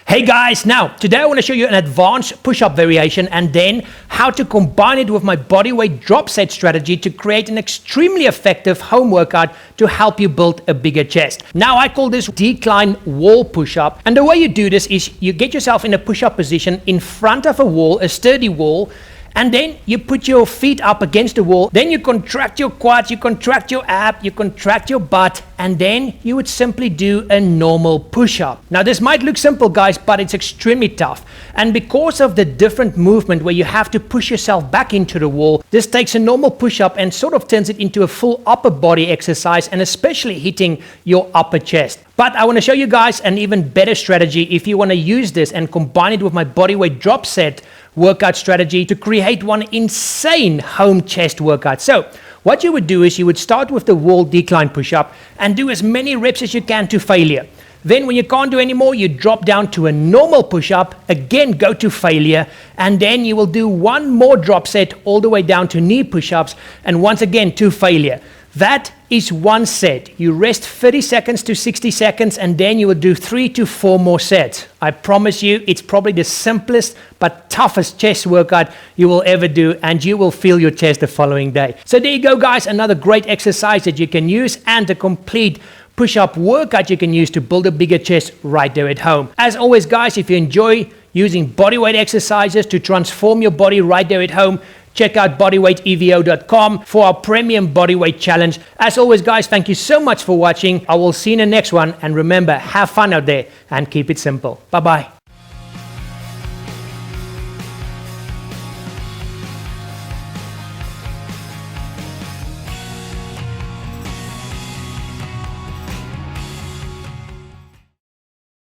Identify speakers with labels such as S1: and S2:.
S1: Hey guys, now today I want to show you an advanced push-up variation and then how to combine it with my bodyweight drop set strategy to create an extremely effective home workout to help you build a bigger chest. Now I call this decline wall push-up, and the way you do this is you get yourself in a push-up position in front of a wall, a sturdy wall, and then you put your feet up against the wall. Then you contract your quads, you contract your ab, you contract your butt, and then you would simply do a normal push-up. Now this might look simple guys, but it's extremely tough. And because of the different movement where you have to push yourself back into the wall, this takes a normal push-up and sort of turns it into a full upper body exercise, and especially hitting your upper chest. But I want to show you guys an even better strategy if you want to use this and combine it with my bodyweight drop set workout strategy to create one insane home chest workout. So what you would do is you would start with the wall decline push-up and do as many reps as you can to failure. Then when you can't do any more, you drop down to a normal push-up, again go to failure, and then you will do one more drop set all the way down to knee push-ups, and once again to failure. That is one set. You rest 30 seconds to 60 seconds, and then you will do 3 to 4 more sets. I promise you, it's probably the simplest but toughest chest workout you will ever do, and you will feel your chest the following day. So there you go guys, another great exercise that you can use, and a complete push-up workout you can use to build a bigger chest right there at home. As always guys, if you enjoy using bodyweight exercises to transform your body right there at home, check out bodyweightevo.com for our premium bodyweight challenge. As always guys, thank you so much for watching. I will see you in the next one, and remember, have fun out there and keep it simple. Bye bye.